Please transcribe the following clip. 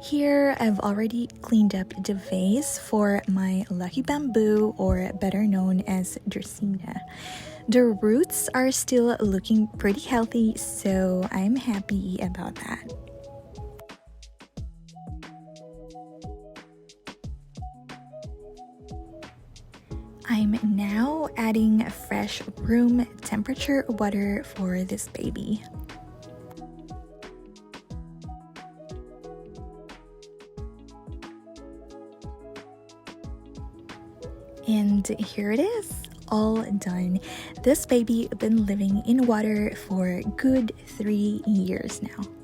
Here, I've already cleaned up the vase for my lucky bamboo, or better known as Dracaena. The roots are still looking pretty healthy, so I'm happy about that. I'm now adding fresh room temperature water for this baby. And here it is, all done. This baby been living in water for a good 3 years now.